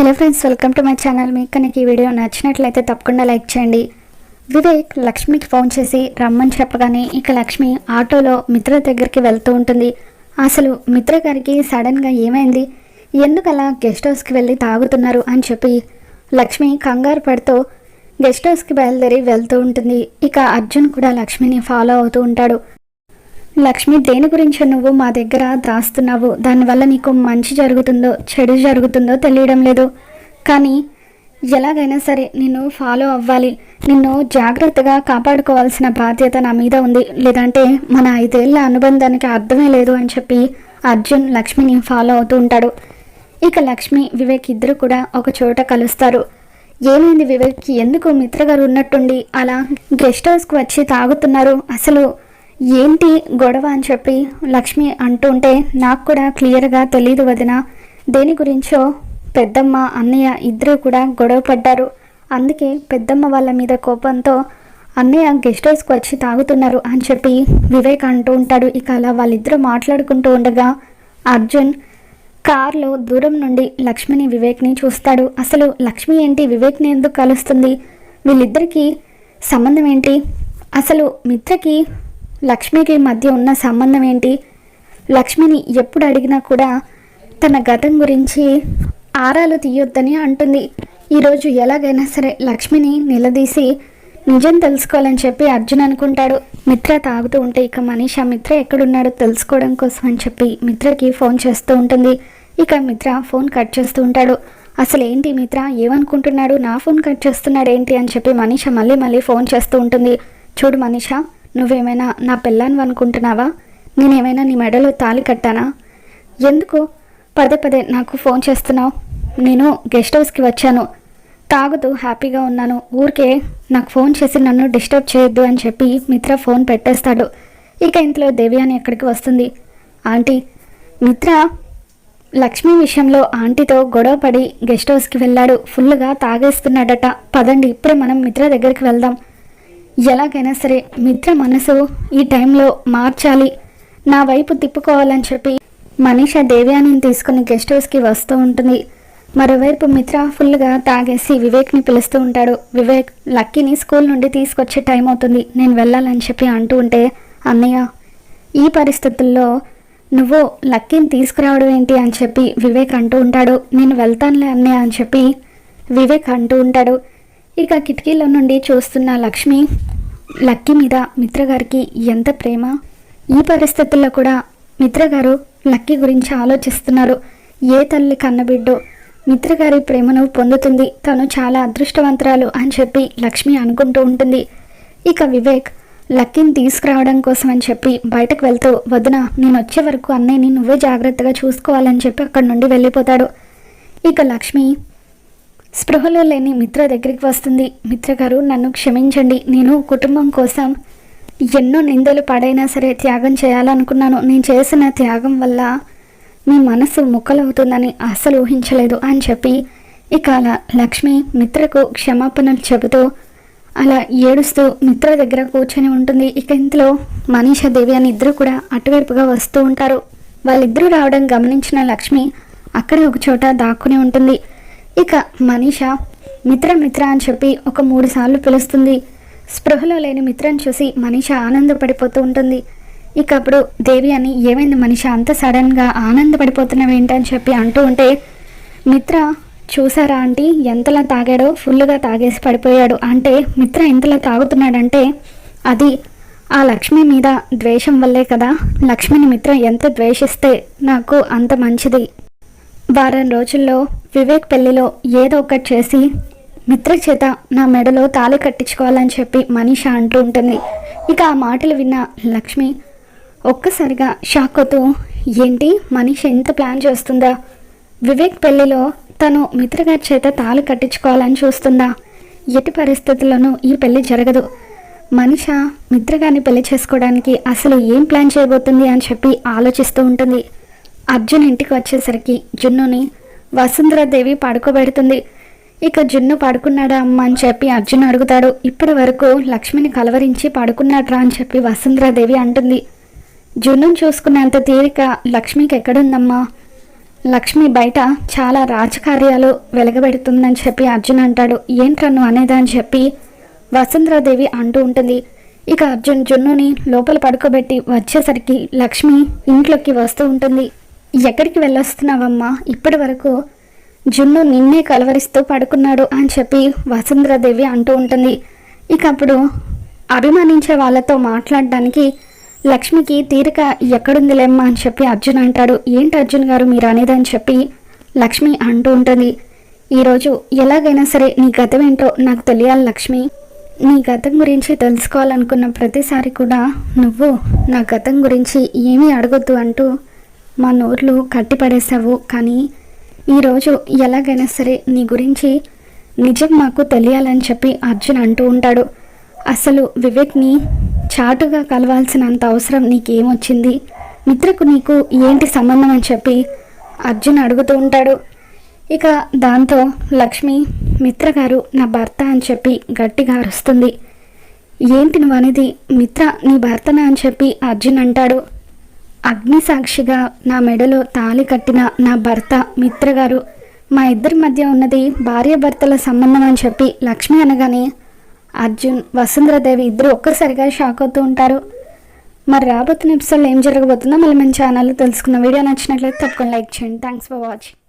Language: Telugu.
Hello friends, welcome to my channel. మీకు కనుక ఈ వీడియో నచ్చినట్లయితే తప్పకుండా లైక్ చేయండి. వివేక్ లక్ష్మికి ఫోన్ చేసి రమ్మని చెప్పగానే ఇక లక్ష్మి ఆటోలో మిత్ర దగ్గరికి వెళ్తూ ఉంటుంది. అసలు మిత్ర గారికి సడన్గా ఏమైంది, ఎందుకలా గెస్ట్ హౌస్కి వెళ్ళి తాగుతున్నారు అని చెప్పి లక్ష్మి కంగారు పడుతూ గెస్ట్ హౌస్కి బయలుదేరి వెళ్తూ ఉంటుంది. ఇక అర్జున్ కూడా లక్ష్మిని ఫాలో అవుతూ ఉంటాడు. లక్ష్మి, దేని గురించి నువ్వు మా దగ్గర దాస్తున్నావు? దానివల్ల నీకు మంచి జరుగుతుందో చెడు జరుగుతుందో తెలియడం లేదు, కానీ ఎలాగైనా సరే నిన్ను ఫాలో అవ్వాలి, నిన్ను జాగ్రత్తగా కాపాడుకోవాల్సిన బాధ్యత నా మీద ఉంది, లేదంటే మన 5 ఏళ్ల అనుబంధానికి అర్థమే లేదు అని చెప్పి అర్జున్ లక్ష్మిని ఫాలో అవుతూ ఉంటాడు. ఇక లక్ష్మి వివేక్ ఇద్దరు కూడా ఒక చోట కలుస్తారు. ఏమైంది వివేక్, ఎందుకు మిత్ర గారు ఉన్నట్టుండి అలా గెస్ట్ హౌస్కి వచ్చి తాగుతున్నారు, అసలు ఏంటి గొడవ అని చెప్పి లక్ష్మి అంటూ ఉంటే, నాకు కూడా క్లియర్గా తెలీదు వదిన, దేని గురించో పెద్దమ్మ అన్నయ్య ఇద్దరు కూడా గొడవ పడ్డారు, అందుకే పెద్దమ్మ వాళ్ళ మీద కోపంతో అన్నయ్య గెస్ట్ హౌస్కి వచ్చి తాగుతున్నారు అని చెప్పి వివేక్ అంటూ ఉంటాడు. ఇక అలా వాళ్ళిద్దరూ మాట్లాడుకుంటూ ఉండగా అర్జున్ కార్లో దూరం నుండి లక్ష్మిని వివేక్ని చూస్తాడు. అసలు లక్ష్మి ఏంటి వివేక్ని ఎందుకు కలుస్తుంది, వీళ్ళిద్దరికీ సంబంధం ఏంటి, అసలు మిత్రకి లక్ష్మికి మధ్య ఉన్న సంబంధం ఏంటి, లక్ష్మిని ఎప్పుడు అడిగినా కూడా తన గతం గురించి ఆరాలు తీయొద్దని అంటుంది. ఈరోజు ఎలాగైనా సరే లక్ష్మిని నిలదీసి నిజం తెలుసుకోవాలని చెప్పి అర్జున్ అనుకుంటాడు. మిత్ర తాగుతూ ఉంటే ఇక మనీషా మిత్ర ఎక్కడున్నాడో తెలుసుకోవడం కోసం అని చెప్పి మిత్రకి ఫోన్ చేస్తూ ఉంటుంది. ఇక మిత్ర ఫోన్ కట్ చేస్తూ ఉంటాడు. అసలు ఏంటి మిత్ర ఏమనుకుంటున్నాడు, నా ఫోన్ కట్ చేస్తున్నాడు ఏంటి అని చెప్పి మనీషా మళ్ళీ ఫోన్ చేస్తూ ఉంటుంది. చూడు మనీషా, నువ్వేమైనా నా పెళ్ళాన్ని అనుకుంటున్నావా, నేనేమైనా నీ మెడలో తాళి కట్టానా, ఎందుకు పదే నాకు ఫోన్ చేస్తున్నావు, నేను గెస్ట్ హౌస్కి వచ్చాను, తాగుతూ హ్యాపీగా ఉన్నాను, ఊరికే నాకు ఫోన్ చేసి నన్ను డిస్టర్బ్ చేయొద్దు అని చెప్పి మిత్ర ఫోన్ పెట్టేస్తాడు. ఇక ఇంట్లో దేవ్యాని ఎక్కడికి వస్తుంది. ఆంటీ, మిత్ర లక్ష్మి విషయంలో ఆంటీతో గొడవ పడి గెస్ట్ హౌస్కి వెళ్ళాడు, ఫుల్గా తాగేస్తున్నాడట, పదండి ఇప్పుడే మనం మిత్ర దగ్గరికి వెళ్దాం, ఎలాగైనా సరే మిత్ర మనసు ఈ టైంలో మార్చాలి, నా వైపు తిప్పుకోవాలని చెప్పి మనీషా దేవ్యానిని తీసుకుని గెస్ట్ హౌస్కి వస్తూ ఉంటుంది. మరోవైపు మిత్ర ఫుల్గా తాగేసి వివేక్ని పిలుస్తూ ఉంటాడు. వివేక్ లక్కీని స్కూల్ నుండి తీసుకొచ్చే టైం అవుతుంది, నేను వెళ్ళాలని చెప్పి అంటూ ఉంటే, అన్నయ్య ఈ పరిస్థితుల్లో నువ్వు లక్కీని తీసుకురావడం ఏంటి అని చెప్పి వివేక్ అంటూ ఉంటాడు. నేను వెళ్తానులే అన్నయ్య అని చెప్పి వివేక్ అంటూ ఉంటాడు. ఇక కిటికీలో నుండి చూస్తున్న లక్ష్మి లక్కీ మీద మిత్ర గారికి ఎంత ప్రేమ, ఈ పరిస్థితుల్లో కూడా మిత్ర గారు లక్కీ గురించి ఆలోచిస్తున్నారు, ఏ తల్లి కన్నబిడ్డో మిత్ర గారి ప్రేమను పొందుతుంది, తను చాలా అదృష్టవంతురాలు అని చెప్పి లక్ష్మి అనుకుంటూ ఉంటుంది. ఇక వివేక్ లక్కీని తీసుకురావడం కోసం అని చెప్పి బయటకు వెళ్తూ, వదిన నేను వచ్చే వరకు అన్నయ్యని నువ్వే జాగ్రత్తగా చూసుకోవాలని చెప్పి అక్కడి నుండి వెళ్ళిపోతాడు. ఇక లక్ష్మి స్పృహలో లేని మిత్ర దగ్గరికి వస్తుంది. మిత్ర గారు నన్ను క్షమించండి, నేను కుటుంబం కోసం ఎన్నో నిందలు పడైనా సరే త్యాగం చేయాలనుకున్నాను, నేను చేసిన త్యాగం వల్ల మీ మనసు ముక్కలవుతుందని అస్సలు ఊహించలేదు అని చెప్పి ఇక అలా లక్ష్మి మిత్రకు క్షమాపణలు చెబుతూ అలా ఏడుస్తూ మిత్ర దగ్గర కూర్చొని ఉంటుంది. ఇక ఇంట్లో మనీషా దేవి అని ఇద్దరు కూడా అటువైపుగా వస్తూ ఉంటారు. వాళ్ళిద్దరూ రావడం గమనించిన లక్ష్మి అక్కడే ఒక చోట దాక్కుని ఉంటుంది. ఇక మనీషా మిత్ర అని చెప్పి ఒక 3 సార్లు పిలుస్తుంది. స్పృహలో లేని మిత్రను చూసి మనీషా ఆనందపడిపోతూ ఉంటుంది. ఇక అప్పుడు దేవి అని, ఏమైంది మనీషా అంత సడన్గా ఆనందపడిపోతున్నావు ఏంటని చెప్పి అంటూ ఉంటే, మిత్ర చూసారా ఆంటీ ఎంతలా తాగాడో, ఫుల్గా తాగేసి పడిపోయాడు, అంటే మిత్ర ఎంతలా తాగుతున్నాడంటే అది ఆ లక్ష్మి మీద ద్వేషం వల్లే కదా, లక్ష్మిని మిత్ర ఎంత ద్వేషిస్తే నాకు అంత మంచిది, వారం రోజుల్లో వివేక్ పెళ్లిలో ఏదో ఒకటి చేసి మిత్ర చేత నా మెడలో తాళి కట్టించుకోవాలని చెప్పి మనీషా అంటూ ఉంటుంది. ఇక ఆ మాటలు విన్న లక్ష్మి ఒక్కసారిగా షాక్ అవుతూ, ఏంటి మనీషా ఎంత ప్లాన్ చేస్తుందా, వివేక్ పెళ్లిలో తను మిత్ర గారి చేత తాళి కట్టించుకోవాలని చూస్తుందా, ఎట్టి పరిస్థితుల్లోనూ ఈ పెళ్లి జరగదు, మనీషా మిత్ర గారిని పెళ్లి చేసుకోవడానికి అసలు ఏం ప్లాన్ చేయబోతుంది అని చెప్పి ఆలోచిస్తూ ఉంటుంది. అర్జున్ ఇంటికి వచ్చేసరికి జున్నుని వసుంధరాదేవి పడుకోబెడుతుంది. ఇక జున్ను పడుకున్నాడా అమ్మ అని చెప్పి అర్జున్ అడుగుతాడు. ఇప్పటి వరకు లక్ష్మిని కలవరించి పడుకున్నాడ్రా అని చెప్పి వసుంధరాదేవి అంటుంది. జున్నును చూసుకునేంత తీరిక లక్ష్మికి ఎక్కడుందమ్మా, లక్ష్మి బయట చాలా రాజకార్యాలు వెలగబెడుతుందని చెప్పి అర్జున్ అంటాడు. ఏంట్రా నువ్వు అనేదా అని చెప్పి వసుంధరాదేవి అంటూ ఉంటుంది. ఇక అర్జున్ జున్నుని లోపల పడుకోబెట్టి వచ్చేసరికి లక్ష్మి ఇంట్లోకి వస్తూ ఉంటుంది. ఎక్కడికి వెళ్ళొస్తున్నావమ్మా, ఇప్పటి వరకు జున్ను నిన్నే కలవరిస్తూ పడుకున్నాడు అని చెప్పి వసుంధరాదేవి అంటూ ఉంటుంది. ఇక అప్పుడు అభిమానించే వాళ్ళతో మాట్లాడడానికి లక్ష్మికి తీరిక ఎక్కడుందిలేమ్మా అని చెప్పి అర్జున్ అంటాడు. ఏంటి అర్జున్ గారు మీరు అనేదని చెప్పి లక్ష్మి అంటూ ఉంటుంది. ఈరోజు ఎలాగైనా సరే నీ గతం ఏంటో నాకు తెలియాలి లక్ష్మి. నీ గతం గురించి తెలుసుకోవాలనుకున్న ప్రతిసారి కూడా నువ్వు నా గతం గురించి ఏమీ అడగొద్దు అంటూ మా నోర్లు కట్టిపడేశావు. కానీ ఈరోజు ఎలాగైనా సరే నీ గురించి నిజం మాకు తెలియాలని చెప్పి అర్జున్ అంటూ ఉంటాడు. అసలు వివేక్ని చాటుగా కలవాల్సినంత అవసరం నీకేమొచ్చింది, మిత్రకు నీకు ఏంటి సంబంధం అని చెప్పి అర్జున్ అడుగుతూ ఉంటాడు. ఇక దాంతో లక్ష్మి మిత్ర గారు నా భర్త అని చెప్పి గట్టిగా అరుస్తుంది. ఏంటి నువ్వు అనేది, మిత్ర నీ భర్తనా అని చెప్పి అర్జున్ అంటాడు. అగ్ని సాక్షిగా నా మెడలో తాళి కట్టిన నా భర్త మిత్ర గారు, మా ఇద్దరి మధ్య ఉన్నది భార్యాభర్తల సంబంధం అని చెప్పి లక్ష్మి అనగానే అర్జున్ వసుంధరాదేవి ఇద్దరు ఒక్కసారిగా షాక్ అవుతూ ఉంటారు. మరి రాబోతున్న ఎపిసోడ్లో ఏం జరగబోతుందో మళ్ళీ మన ఛానల్లో తెలుసుకున్న. వీడియో నచ్చినట్లయితే తప్పకుండా లైక్ చేయండి. Thanks for watching.